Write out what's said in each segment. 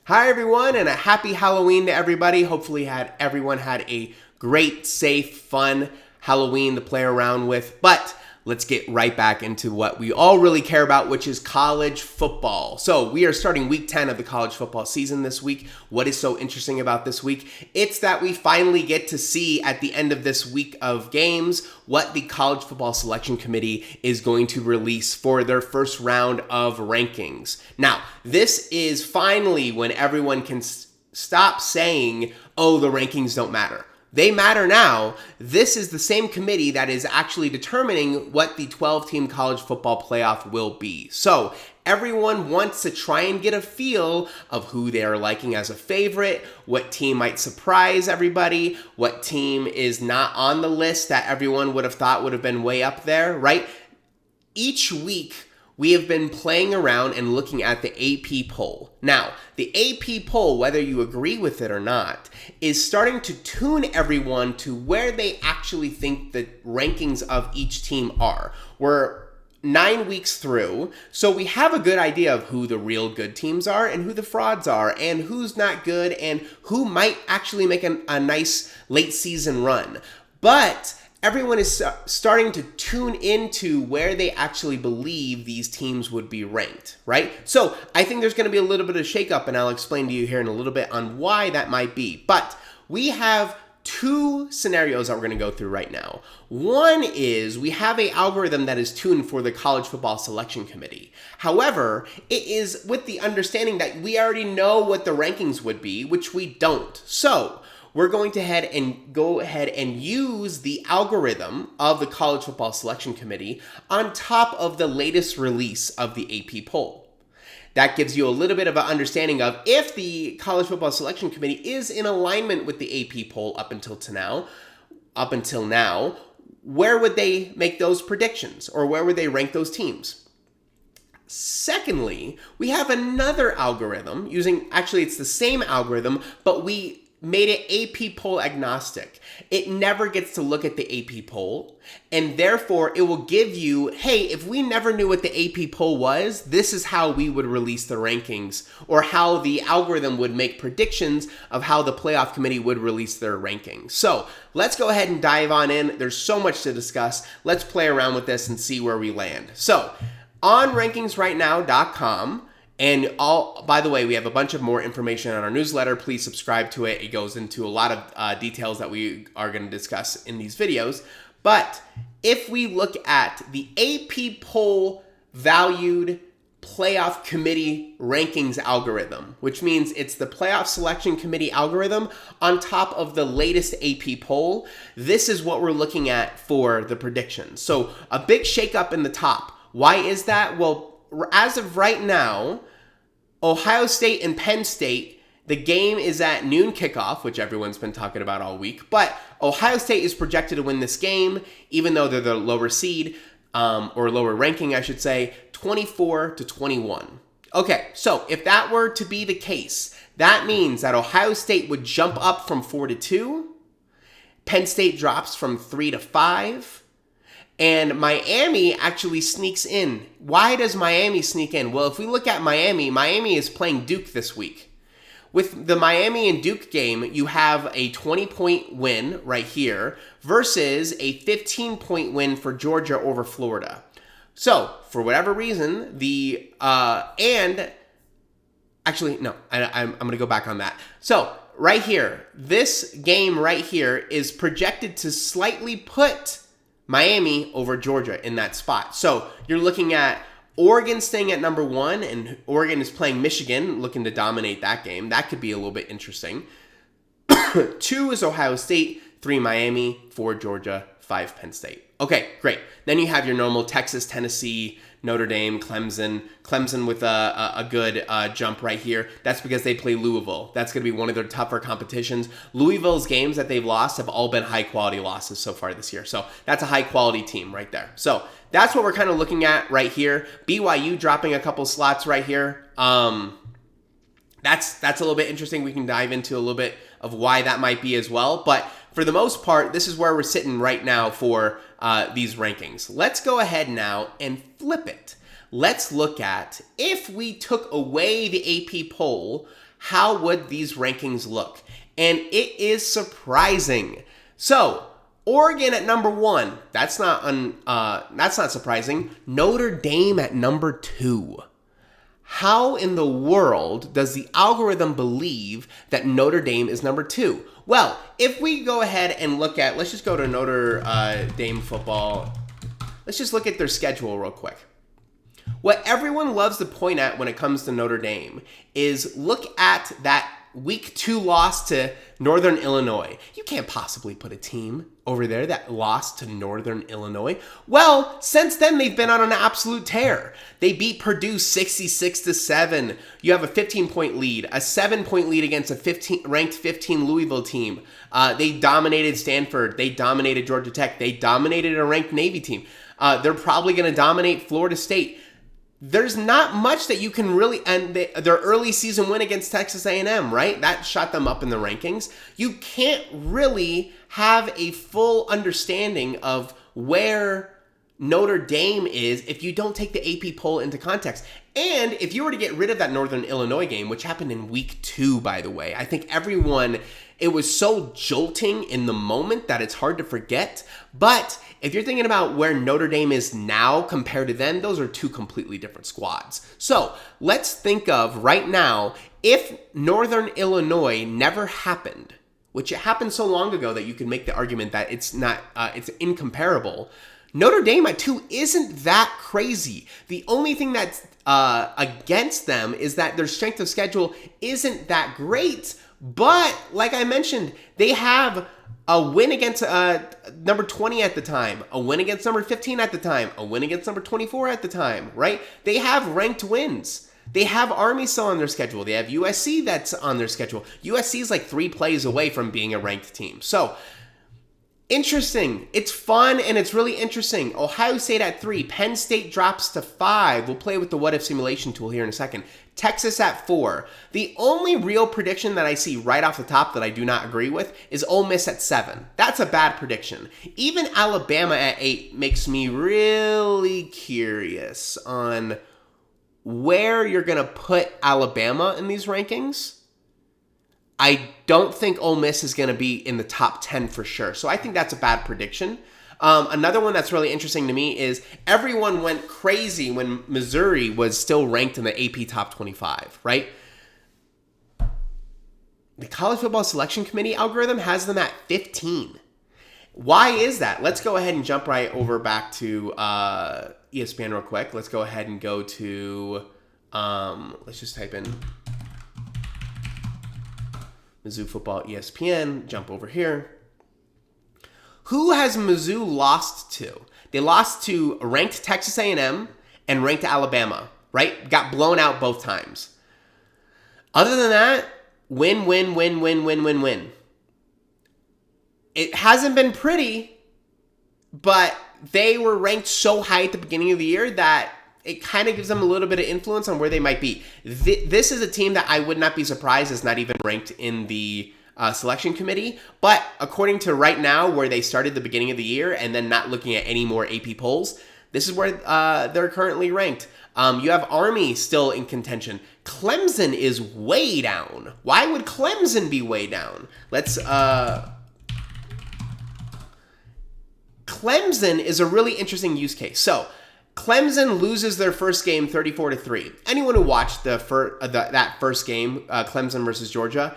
Hi everyone, and a happy Halloween to everybody. Hopefully everyone had a great, safe, fun Halloween to play around with. But let's get right back into what we all really care about, which is college football. So we are starting week 10 of the college football season this week. What is so interesting about this week? It's that we finally get to see at the end of this week of games what the College Football Selection Committee is going to release for their first round of rankings. Now, this is finally when everyone can stop saying, oh, the rankings don't matter. They matter now. This is the same committee that is actually determining what the 12-team college football playoff will be. So everyone wants to try and get a feel of who they are liking as a favorite, what team might surprise everybody, what team is not on the list that everyone would have thought would have been way up there, right? Each week, we have been playing around and looking at the AP poll. Now, the AP poll, whether you agree with it or not, is starting to tune everyone to where they actually think the rankings of each team are. We're 9 weeks through, so we have a good idea of who the real good teams are and who the frauds are and who's not good and who might actually make a nice late season run. But everyone is starting to tune into where they actually believe these teams would be ranked, right? So I think there's going to be a little bit of shakeup, and I'll explain to you here in a little bit on why that might be. But we have two scenarios that we're going to go through right now. One is we have an algorithm that is tuned for the College Football Selection Committee. However, it is with the understanding that we already know what the rankings would be, which we don't. So we're going to go ahead and use the algorithm of the College Football Selection Committee on top of the latest release of the AP poll. That gives you a little bit of an understanding of if the College Football Selection Committee is in alignment with the AP poll up until now, where would they make those predictions or where would they rank those teams? Secondly, we have another algorithm it's the same algorithm, but we made it AP poll agnostic. It never gets to look at the AP poll, and therefore it will give you, hey, if we never knew what the AP poll was, this is how we would release the rankings, or how the algorithm would make predictions of how the playoff committee would release their rankings. So let's go ahead and dive on in. There's so much to discuss. Let's play around with this and see where we land. So on rankingsrightnow.com, and by the way, we have a bunch of more information on our newsletter. Please subscribe to it. It goes into a lot of details that we are going to discuss in these videos. But if we look at the AP poll valued playoff committee rankings algorithm, which means it's the playoff selection committee algorithm on top of the latest AP poll, this is what we're looking at for the predictions. So a big shakeup in the top. Why is that? Well, as of right now, Ohio State and Penn State, the game is at noon kickoff, which everyone's been talking about all week. But Ohio State is projected to win this game, even though they're the lower seed, or lower ranking, I should say, 24-21. Okay, so if that were to be the case, that means that Ohio State would jump up from 4-2, Penn State drops from 3-5, and Miami actually sneaks in. Why does Miami sneak in? Well, if we look at Miami is playing Duke this week. With the Miami and Duke game, you have a 20-point win right here versus a 15-point win for Georgia over Florida. So, for whatever reason, I'm going to go back on that. So, right here, this game right here is projected to slightly put Miami over Georgia in that spot. So you're looking at Oregon staying at number 1, and Oregon is playing Michigan, looking to dominate that game. That could be a little bit interesting. 2 is Ohio State, 3 Miami, 4 Georgia, 5 Penn State. Okay, great. Then you have your normal Texas, Tennessee, Notre Dame, Clemson with a good jump right here. That's because they play Louisville. That's going to be one of their tougher competitions. Louisville's games that they've lost have all been high-quality losses so far this year. So that's a high-quality team right there. So that's what we're kind of looking at right here. BYU dropping a couple slots right here. That's a little bit interesting. We can dive into a little bit of why that might be as well. But for the most part, this is where we're sitting right now for these rankings. Let's go ahead now and flip it. let's look at, if we took away the AP poll, how would these rankings look? And it is surprising. So, Oregon at number 1. That's not surprising. Notre Dame at number 2. How in the world does the algorithm believe that Notre Dame is number 2? Well, if we go ahead and look at, let's just go to Notre Dame football. Let's just look at their schedule real quick. What everyone loves to point at when it comes to Notre Dame is look at that week 2 loss to Northern Illinois. You can't possibly put a team over there that lost to Northern Illinois. Well, since then, they've been on an absolute tear. They beat Purdue 66-7. You have a 15-point lead, a 7-point lead against a ranked 15 Louisville team. They dominated Stanford. They dominated Georgia Tech. They dominated a ranked Navy team. They're probably going to dominate Florida State. There's not much that you can really, and their early season win against Texas A&M, right? That shot them up in the rankings. You can't really have a full understanding of where Notre Dame is if you don't take the AP poll into context. And if you were to get rid of that Northern Illinois game, which happened in week 2, by the way, I think it was so jolting in the moment that it's hard to forget. But if you're thinking about where Notre Dame is now compared to then, those are two completely different squads. So let's think of right now, if Northern Illinois never happened, which it happened so long ago that you can make the argument that it's incomparable. Notre Dame at 2 isn't that crazy. The only thing that's against them is that their strength of schedule isn't that great. But like I mentioned, they have a win against number 20 at the time, a win against number 15 at the time, a win against number 24 at the time, right? They have ranked wins. They have Army still on their schedule. They have USC that's on their schedule. USC is like 3 plays away from being a ranked team. So, interesting. It's fun and it's really interesting. Ohio State at 3. Penn State drops to 5. We'll play with the what if simulation tool here in a second. Texas at 4. The only real prediction that I see right off the top that I do not agree with is Ole Miss at 7. That's a bad prediction. Even Alabama at 8 makes me really curious on where you're going to put Alabama in these rankings. I don't think Ole Miss is going to be in the top 10 for sure. So I think that's a bad prediction. Another one that's really interesting to me is everyone went crazy when Missouri was still ranked in the AP top 25, right? The College Football Selection Committee algorithm has them at 15. Why is that? Let's go ahead and jump right over back to ESPN real quick. Let's go ahead and go to, let's just type in Mizzou Football ESPN, jump over here. Who has Mizzou lost to? They lost to ranked Texas A&M and ranked Alabama, right? Got blown out both times. Other than that, win. It hasn't been pretty, but they were ranked so high at the beginning of the year that it kind of gives them a little bit of influence on where they might be. This is a team that I would not be surprised is not even ranked in the selection committee. But according to right now, where they started the beginning of the year and then not looking at any more AP polls, this is where they're currently ranked. You have Army still in contention. Clemson is way down. Why would Clemson be way down? Clemson is a really interesting use case. So, Clemson loses their first game 34-3. Anyone who watched that first game, Clemson versus Georgia,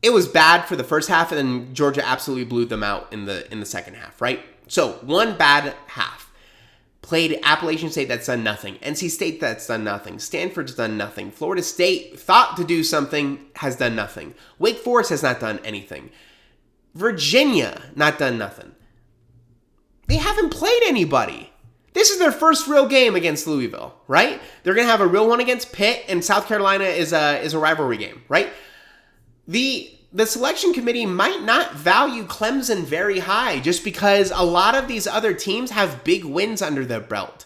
it was bad for the first half, and then Georgia absolutely blew them out in the second half, right? So, one bad half. Played Appalachian State, that's done nothing. NC State, that's done nothing. Stanford's done nothing. Florida State thought to do something, has done nothing. Wake Forest has not done anything. Virginia, not done nothing. They haven't played anybody. This is their first real game against Louisville, right? They're going to have a real one against Pitt, and South Carolina is a rivalry game, right? The selection committee might not value Clemson very high just because a lot of these other teams have big wins under their belt.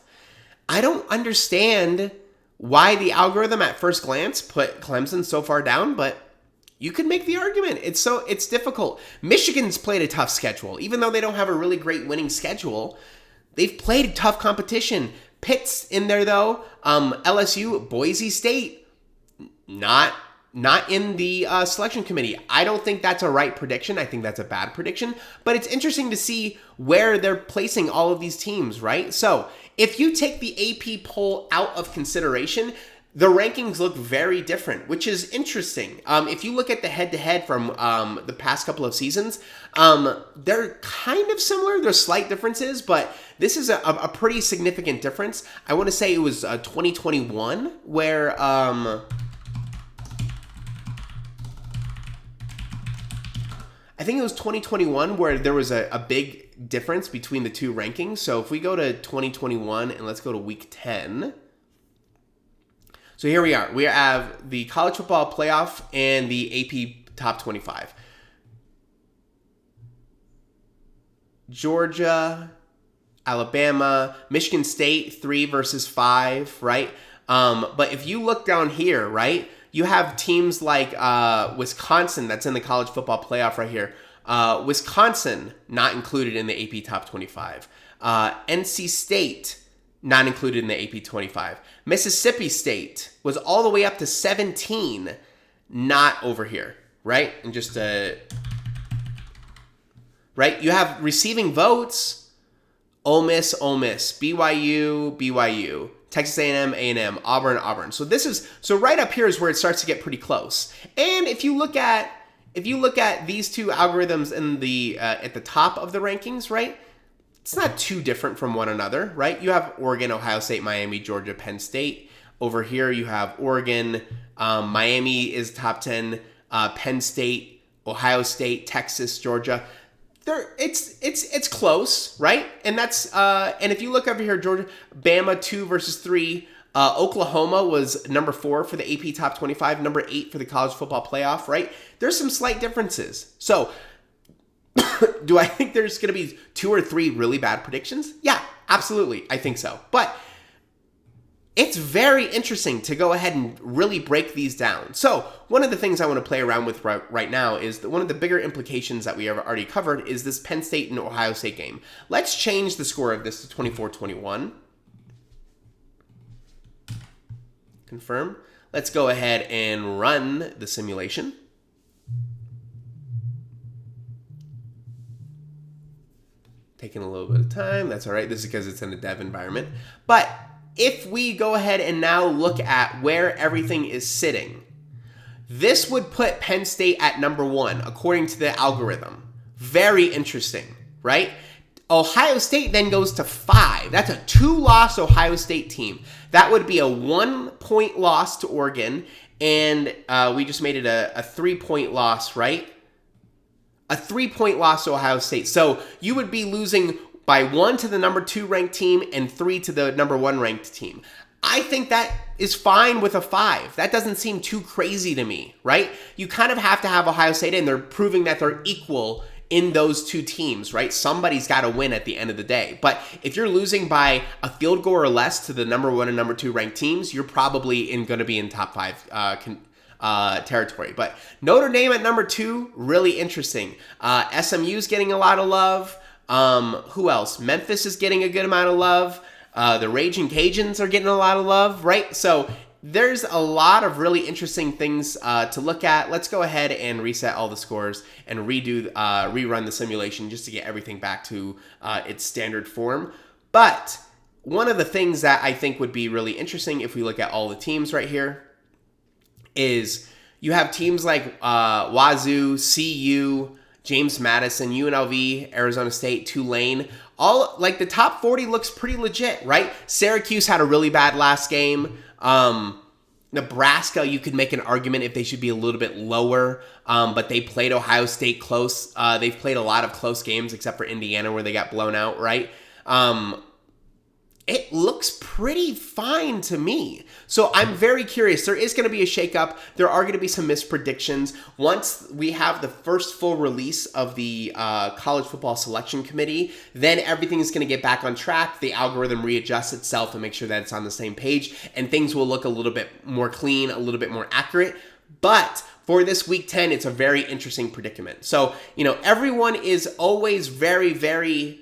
I don't understand why the algorithm at first glance put Clemson so far down, but you could make the argument. It's difficult. Michigan's played a tough schedule. Even though they don't have a really great winning schedule, they've played tough competition. Pitt's in there though. LSU, Boise State, not in the selection committee. I don't think that's a right prediction. I think that's a bad prediction. But it's interesting to see where they're placing all of these teams, right? So if you take the AP poll out of consideration, the rankings look very different, which is interesting. If you look at the head-to-head from the past couple of seasons, they're kind of similar. There's slight differences, but this is a pretty significant difference. I want to say it was 2021 where... I think it was 2021 where there was a big difference between the two rankings. So if we go to 2021 and let's go to week 10... So here we are. We have the college football playoff and the AP top 25. Georgia, Alabama, Michigan State, 3 versus 5, right? But if you look down here, right, you have teams like Wisconsin that's in the college football playoff right here. Wisconsin, not included in the AP top 25. NC State, not included in the AP 25. Mississippi State was all the way up to 17, not over here, right? And just, right? You have receiving votes, Ole Miss, BYU, Texas A&M, Auburn. So right up here is where it starts to get pretty close. And if you look at these two algorithms in the at the top of the rankings, right? It's not too different from one another, right? You have Oregon, Ohio State, Miami, Georgia, Penn State. Over here, you have Oregon, Miami is top 10, Penn State, Ohio State, Texas, Georgia. It's close, right? And that's and if you look over here, Georgia, Bama 2 versus 3. Oklahoma was number 4 for the AP top 25, number 8 for the college football playoff, right? There's some slight differences. So do I think there's going to be 2 or 3 really bad predictions? Yeah, absolutely. I think so. But it's very interesting to go ahead and really break these down. So one of the things I want to play around with right now is that one of the bigger implications that we have already covered is this Penn State and Ohio State game. Let's change the score of this to 24-21. Confirm. Let's go ahead and run the simulation. Taking a little bit of time. That's all right. This is because it's in a dev environment. But if we go ahead and now look at where everything is sitting, this would put Penn State at number 1, according to the algorithm. Very interesting, right? Ohio State then goes to 5. That's a 2-loss Ohio State team. That would be a 1-point loss to Oregon, and we just made it a 3-point loss, right? A 3-point loss to Ohio State. So you would be losing by 1 to the number 2 ranked team and 3 to the number 1 ranked team. I think that is fine with a 5. That doesn't seem too crazy to me, right? You kind of have to have Ohio State in. They're proving that they're equal in those two teams, right? Somebody's got to win at the end of the day. But if you're losing by a field goal or less to the number 1 and number 2 ranked teams, you're probably going to be in top 5 territory. But Notre Dame at number 2, really interesting. SMU's getting a lot of love. Who else? Memphis is getting a good amount of love. The Raging Cajuns are getting a lot of love, right? So there's a lot of really interesting things to look at. Let's go ahead and reset all the scores and rerun the simulation just to get everything back to its standard form. But one of the things that I think would be really interesting if we look at all the teams right here is you have teams like Wazoo, CU, James Madison, UNLV, Arizona State, Tulane. All like the top 40 looks pretty legit, right? Syracuse had a really bad last game. Nebraska, you could make an argument if they should be a little bit lower, but they played Ohio State close. They've played a lot of close games except for Indiana where they got blown out, right? It looks pretty fine to me. So I'm very curious. There is going to be a shakeup. There are going to be some mispredictions. Once we have the first full release of the college football selection committee, then everything is going to get back on track. The algorithm readjusts itself and make sure that it's on the same page, and things will look a little bit more clean, a little bit more accurate. But for this week 10, it's a very interesting predicament. So, everyone is always very, very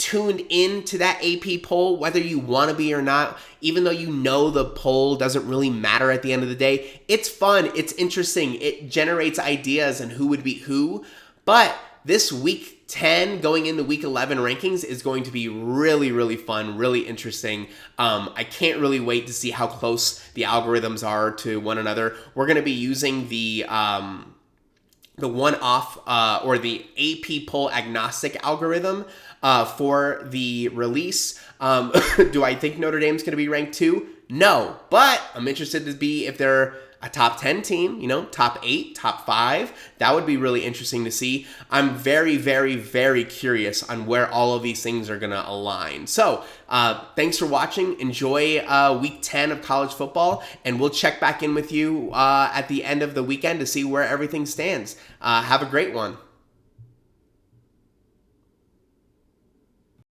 tuned in to that AP poll, whether you want to be or not, even though you know the poll doesn't really matter at the end of the day. It's fun. It's interesting. It generates ideas and who would beat who. But this week 10 going into week 11 rankings is going to be really, really fun, really interesting. I can't really wait to see how close the algorithms are to one another. We're going to be using the one-off or the AP poll agnostic algorithm for the release. Do I think Notre Dame's going to be ranked 2? No, but I'm interested to be if they're a top 10 team, top 8, top 5. That would be really interesting to see. I'm very, very, very curious on where all of these things are going to align. So thanks for watching. Enjoy week 10 of college football, and we'll check back in with you at the end of the weekend to see where everything stands. Have a great one.